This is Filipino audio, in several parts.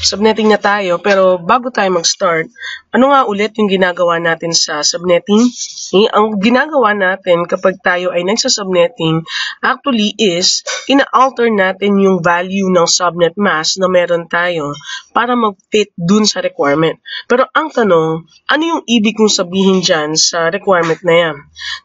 subnetting na tayo, pero bago tayo mag-start, ano nga ulit yung ginagawa natin sa subnetting? Ang ginagawa natin kapag tayo ay nagsa-subnetting, actually is, ina-alter natin yung value ng subnet mask na meron tayo para mag-fit dun sa requirement. Pero ang tanong, ano yung ibig kong sabihin dyan sa requirement na yan?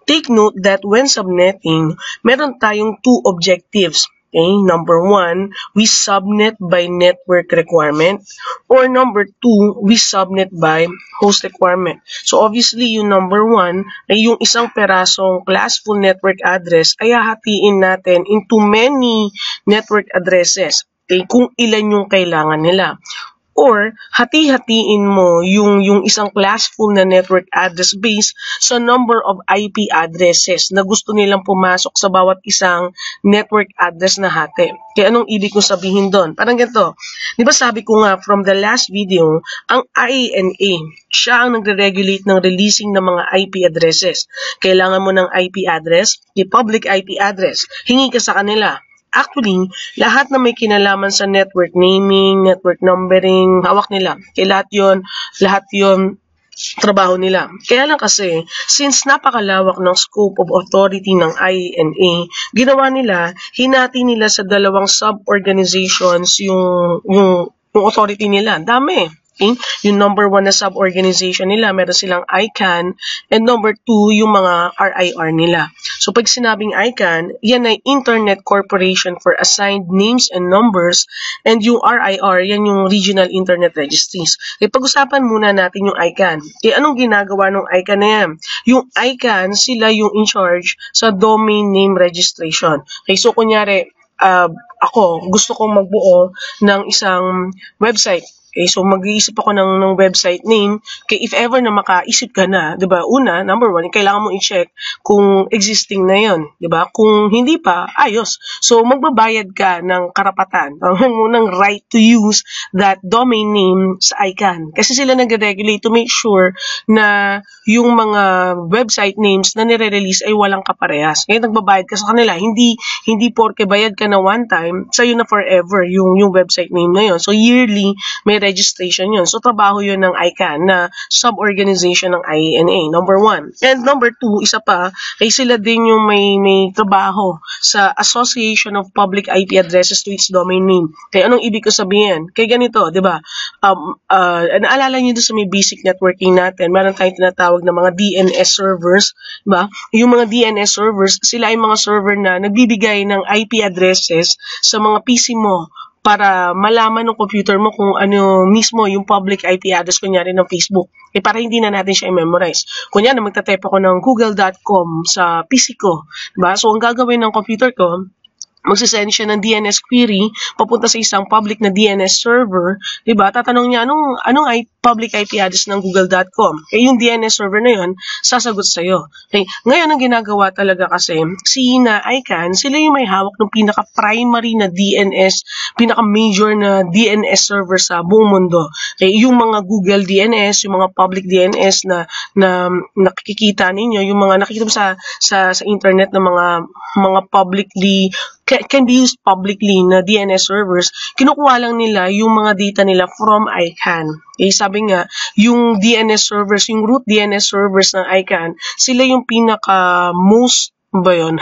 Take note that when subnetting, meron tayong two objectives. Okay, number one, we subnet by network requirement, or number two, we subnet by host requirement. So obviously, yung number one ay yung isang perasong classful network address ay hahatiin natin into many network addresses. Okay, kung ilan yung kailangan nila. Or, hati-hatiin mo yung isang classful na network address base sa number of IP addresses na gusto nilang pumasok sa bawat isang network address na hati. Kaya anong ibig kong sabihin doon? Parang ganito. Di ba sabi ko nga from the last video, ang IANA, siya ang nagre-regulate ng releasing ng mga IP addresses. Kailangan mo ng IP address, yung public IP address. Hingi ka sa kanila. Actually, lahat na may kinalaman sa network naming, network numbering, hawak nila. Kaya lahat yon trabaho nila. Kaya lang kasi, since napakalawak ng scope of authority ng IANA, ginawa nila, hinati nila sa dalawang sub-organizations yung authority nila. Dami. Okay? Yung number one na sub-organization nila, meron silang ICANN, and number two, yung mga RIR nila. So, pag sinabing ICANN, yan ay Internet Corporation for Assigned Names and Numbers, and yung RIR, yan yung Regional Internet Registries. Pag-usapan muna natin yung ICANN. Anong ginagawa ng ICANN na yan? Yung ICANN, sila yung in charge sa domain name registration. Okay, so kunyari, ako, gusto kong magbuo ng isang website. Okay, so mag-iisip ako ng website name. Okay, if ever na makaisip ka na, 'di ba? Una, number one, kailangan mo i-check kung existing na 'yon, 'di ba? Kung hindi pa, ayos. So magbabayad ka ng karapatan, ng right to use that domain name sa ICANN. Kasi sila nagre-regulate to make sure na yung mga website names na nire-release ay walang kaparehas. Kaya nagbabayad ka sa kanila. Hindi porke bayad ka na one time, sa'yo na forever yung website name na 'yon. So yearly may registration yun. So, trabaho yun ng ICANN na sub-organization ng IANA, number one. And number two, isa pa, ay sila din yung may trabaho sa Association of Public IP Addresses to its domain name. Kaya anong ibig ko sabihin? Kaya ganito, di ba? Naalala nyo doon sa may basic networking natin, meron tayong tinatawag na mga DNS servers, di ba? Yung mga DNS servers, sila ay mga server na nagbibigay ng IP addresses sa mga PC mo, para malaman ng computer mo kung ano mismo yung public IP address kunyari ng Facebook. Para hindi na natin siya i-memorize. Kunyari, magtatype ako ng google.com sa PC ko. Diba? So, ang gagawin ng computer ko, magsisend siya ng DNS query papunta sa isang public na DNS server, diba? Tatanong niya, anong public IP address ng google.com? Yung DNS server na yun, sasagot sa'yo. Okay? Ngayon, ang ginagawa talaga kasi, si ICANN, sila yung may hawak ng pinaka-primary na DNS, pinaka-major na DNS server sa buong mundo. Okay? Yung mga Google DNS, yung mga public DNS na nakikita ninyo, yung mga nakikita mo sa internet ng mga publicly can be used publicly na DNS servers, kinukuha lang nila yung mga data nila from ICANN. Sabi nga, yung DNS servers, yung root DNS servers ng ICANN, sila yung pinaka-most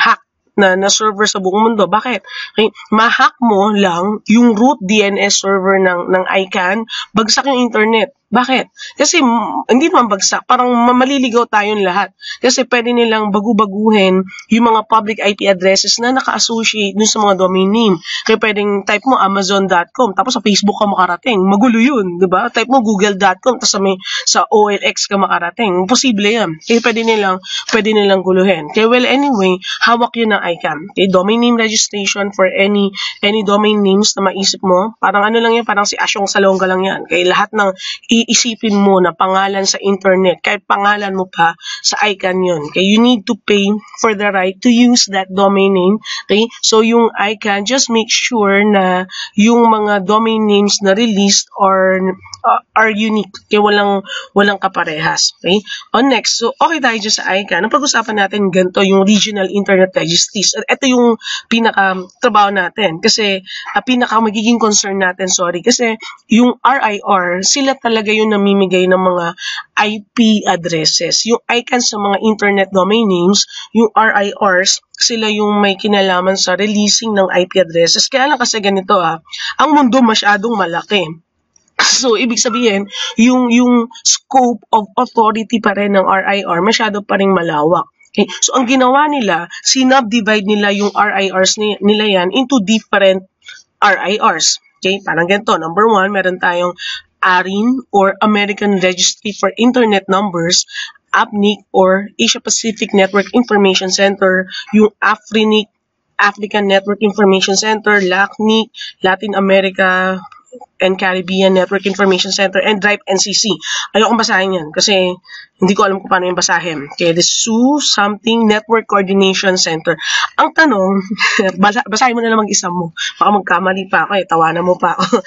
hack na server sa buong mundo. Bakit? Okay, ma-hack mo lang yung root DNS server ng ICANN, bagsak yung internet. Bakit? Kasi hindi naman bagsak, parang maliligaw tayong lahat. Kasi pwede nilang baguhin yung mga public IP addresses na naka-associate dun sa mga domain name. Kaya pwedeng type mo amazon.com, tapos sa Facebook ka makarating. Magulo yun, di ba? Type mo google.com, tapos sa OLX ka makarating. Posible yan. Kaya pwede nilang guluhin. Kaya anyway, hawak yun ng ICANN. Okay, domain name registration for any domain names na maisip mo. Parang ano lang yan, parang si Asyong Salonga lang yan. Kaya lahat ng iisipin mo na pangalan sa internet, kahit pangalan mo pa, sa ICANN yun. Okay? You need to pay for the right to use that domain name. Okay? So, yung ICANN, just make sure na yung mga domain names na released are unique. Okay? Walang kaparehas. Okay? On next, so okay tayo dyan sa ICANN. Ang pag-usapan natin ganito, yung Regional Internet Registries. Ito yung pinaka-trabaho natin. Kasi, pinaka-magiging concern natin, kasi yung RIR, sila talaga yung namimigay ng mga IP addresses. Yung ICANN sa mga internet domain names, yung RIRs, sila yung may kinalaman sa releasing ng IP addresses. Kaya lang kasi ganito ang mundo masyadong malaki. So, ibig sabihin, yung scope of authority pa rin ng RIR, masyado pa rin malawak. Okay? So, ang ginawa nila, sinubdivide nila yung RIRs nila yan into different RIRs. Okay? Parang ganito. Number 1, meron tayong ARIN or American Registry for Internet Numbers, APNIC or Asia Pacific Network Information Center, yung AFRINIC, African Network Information Center, LACNIC, Latin America and Caribbean Network Information Center, and DRIVE NCC. Ayokong basahin yan kasi hindi ko alam kung paano yung basahin. Okay, the SU something Network Coordination Center. Ang tanong, basahin mo na lang mag-isa mo. Baka magkamali pa ako tawanan mo pa ako.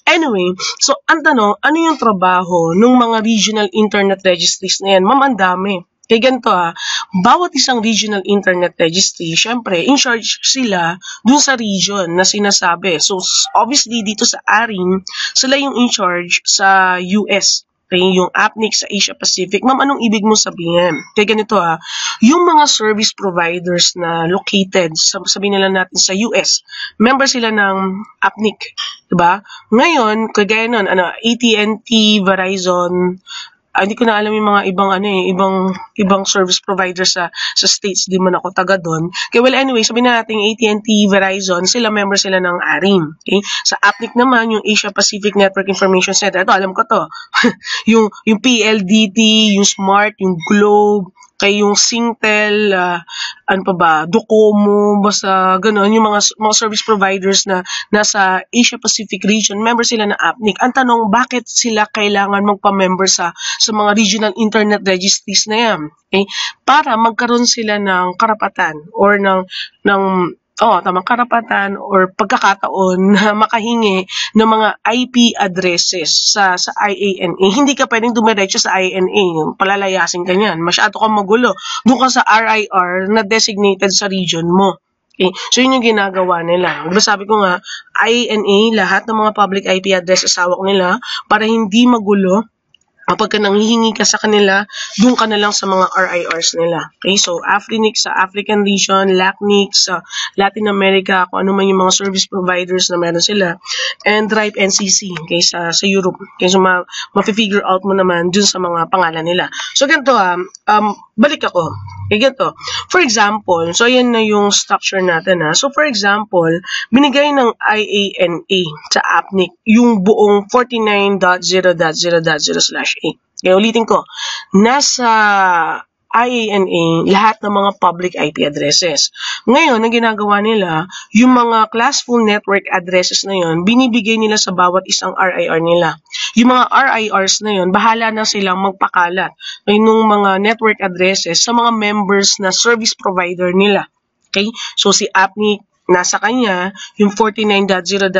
Anyway, so ang tanong, ano yung trabaho ng mga regional internet registries na yan? Ma'am, ang dami. Kaya ganito bawat isang regional internet registry, syempre, in charge sila dun sa region na sinasabi. So, obviously, dito sa ARIN, sila yung in charge sa US. Okay, yung APNIC sa Asia Pacific. Ma'am, anong ibig mo sabihin? Kaya ganito yung mga service providers na located, sabihin nila natin sa US, member sila ng APNIC. Diba? Ngayon, kagaya nun, AT&T, Verizon, hindi ko na alam yung mga ibang service provider sa states, di man ako taga doon. Okay, well anyway, sabihin natin AT&T, Verizon, member sila ng ARIN. Okay? Sa APNIC naman, yung Asia Pacific Network Information Center, ito alam ko to. yung PLDT, yung Smart, yung Globe, kay yung Singtel, Docomo, basta gano'n, yung mga service providers na nasa Asia Pacific region, member sila ng APNIC. Ang tanong, bakit sila kailangan magpa-member sa mga regional internet registries na yan? Okay? Para magkaroon sila ng karapatan or karapatan or pagkakataon na makahingi ng mga IP addresses sa IANA. Hindi ka pwedeng dumiretso sa IANA. Palalayasin ka niyan. Masyado kang magulo. Doon ka sa RIR na designated sa region mo. Okay? So, yun yung ginagawa nila. Diba sabi ko nga, IANA, lahat ng mga public IP addresses hawak nila para hindi magulo. Kapag nanghihingi ka sa kanila, doon ka na lang sa mga RIRs nila. Okay, so AFRINIC sa African region, LACNIC sa Latin America, kung ano man yung mga service providers na meron sila, and DRIVE NCC, okay, sa Europe. Okay, so ma-figure out mo naman dun sa mga pangalan nila. So ganito balik ako. Okay, ganito. For example, so yan na yung structure natin So for example, binigay ng IANA sa APNIC yung buong 49.0.0.0/A. Kaya ulitin ko, nasa IANA lahat ng mga public IP addresses. Ngayon, ang ginagawa nila, yung mga classful network addresses na yun, binibigay nila sa bawat isang RIR nila. Yung mga RIRs na yun, bahala na silang magpakalat ng mga network addresses sa mga members na service provider nila. Okay? So, si APNIC, nasa kanya yung 49.0.0/8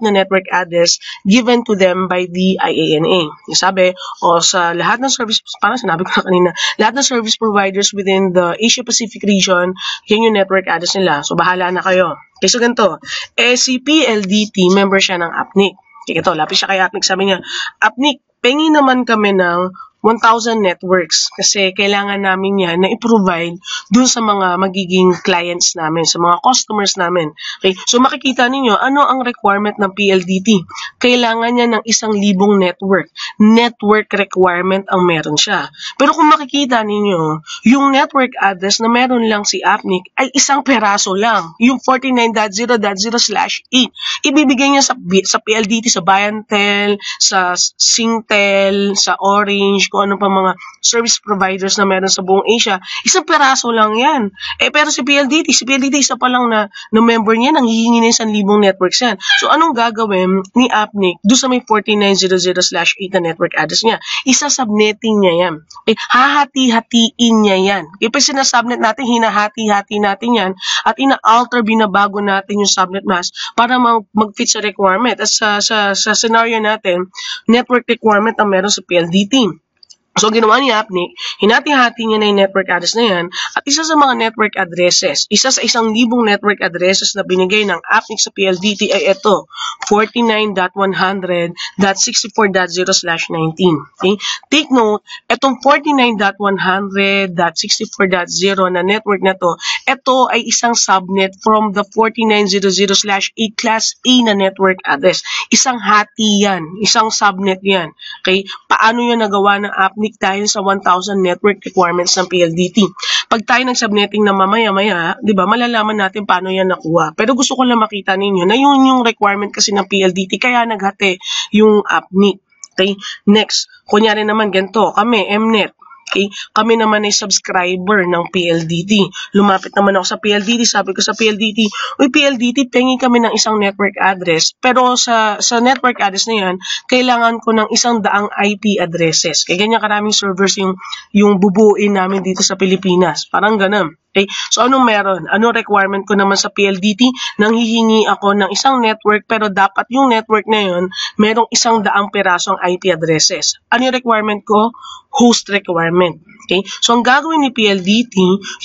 na network address given to them by the IANA. Sabi, sa lahat ng service, parang sinabi ko na kanina, lahat ng service providers within the Asia Pacific region, yan yung network address nila. So, bahala na kayo. Okay, so ganito. Si PLDT, member siya ng APNIC. Okay, ito, lapis siya kay APNIC. Sabi niya, APNIC, pengi naman kami ng 1,000 networks kasi kailangan namin yan na i-provide dun sa mga magiging clients namin, sa mga customers namin. Okay? So makikita ninyo, ano ang requirement ng PLDT? Kailangan niya ng 1,000 network. Network requirement ang meron siya. Pero kung makikita ninyo, yung network address na meron lang si APNIC ay isang peraso lang. Yung 49.0.0/8. Ibibigay niya sa PLDT, sa Bayantel, sa Singtel, sa Orange, kung ano pa mga service providers na meron sa buong Asia, isang peraso lang yan. Pero si PLDT isa pa lang na member niya, nang hihingi ng 1,000 networks yan. So, anong gagawin ni APNIC doon sa may 4900/8 na network address niya? Isa-subnetting niya yan. Hahati-hatiin niya yan. Pag sinasubnet natin, hinahati-hati natin yan at ina-alter, binabago natin yung subnet mask para mag-fit sa requirement. At sa scenario natin, network requirement ang meron sa PLDT. So, ginawa ni APNIC, hinati-hati niya na yung network address na yan at isa sa mga network addresses, isa sa 1,000 network addresses na binigay ng APNIC sa PLDT ay ito, 49.100.64.0/19. Okay? Take note, itong 49.100.64.0 na network na to, ito ay isang subnet from the 4900/8 class A na network address. Isang hati yan, isang subnet yan. Okay? Paano yan nagawa ng APNIC dahil sa 1,000 network requirements ng PLDT. Pag tayo nag-subnetting na mamaya-maya, di ba, malalaman natin paano yan nakuha. Pero gusto ko lang makita ninyo na yun yung requirement kasi ng PLDT, kaya naghati yung APNIC. Okay? Next, kunyari naman ganito, kami, Mnet. Okay? Kami naman ay subscriber ng PLDT. Lumapit naman ako sa PLDT, sabi ko sa PLDT, uy PLDT, pengi kami ng isang network address. Pero sa network address na yan, kailangan ko ng 100 IP addresses. Kaya ganyan karaming servers yung bubuin namin dito sa Pilipinas. Parang ganun. Okay? So, anong meron? Anong requirement ko naman sa PLDT? Nang hihingi ako ng isang network, pero dapat yung network na yun, merong 100 perasong IP addresses. Ano yung requirement ko? Host requirement. Okay? So, ang gagawin ni PLDT,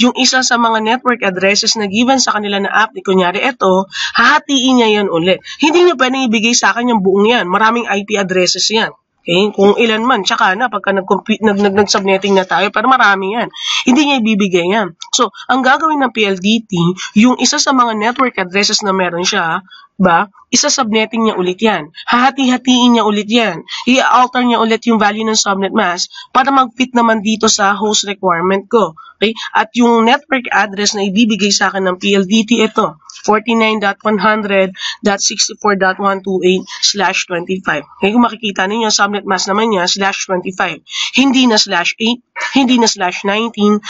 yung isa sa mga network addresses na given sa kanila na app, kunyari ito, hahatiin niya yan ulit. Hindi niya pwedeng ibigay sa akin yung buong yan. Maraming IP addresses yan. Okay? Kung ilan man, tsaka na, pagka nag-subnetting na tayo, pero marami yan. Hindi niya ibibigay yan. So, ang gagawin ng PLDT, yung isa sa mga network addresses na meron siya, ba, isa-subnetting niya ulit yan. Hahati-hatiin niya ulit yan. I-alter niya ulit yung value ng subnet mask para mag-fit naman dito sa host requirement ko. Okay? At yung network address na ibibigay sa akin ng PLDT, ito, 49.100.64.128/25. Okay, kung makikita ninyo, subnet mask naman niya, /25. Hindi na /8, hindi na /19/25.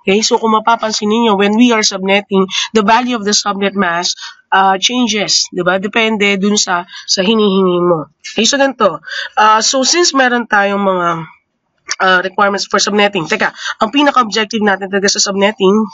Okay, so kung mapapansin ninyo, when we are subnetting, the value of the subnet mask changes, diba? Depende dun sa hinihingi mo. Okay, so ganito. So since meron tayong mga requirements for subnetting. Teka, ang pinaka-objective natin talaga sa subnetting,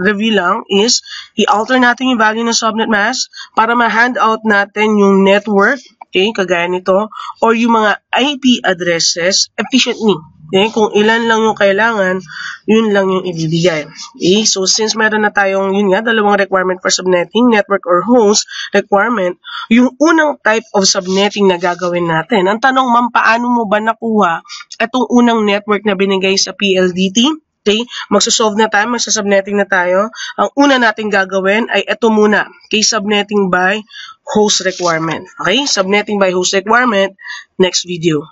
review lang, is i-alter natin yung value ng subnet mask para ma-hand out natin yung network, okay, kagaya nito, or yung mga IP addresses efficiently. Okay, kung ilan lang yung kailangan, yun lang yung ibibigay. Okay, so since meron na tayong, yun nga, dalawang requirement for subnetting, network or host requirement, yung unang type of subnetting na gagawin natin. Ang tanong, ma'am, paano mo ba nakuha itong unang network na binigay sa PLDT? Okay, magsasolve na tayo, magsasubnetting na tayo. Ang una natin gagawin ay ito muna. Okay, subnetting by host requirement. Okay, subnetting by host requirement, next video.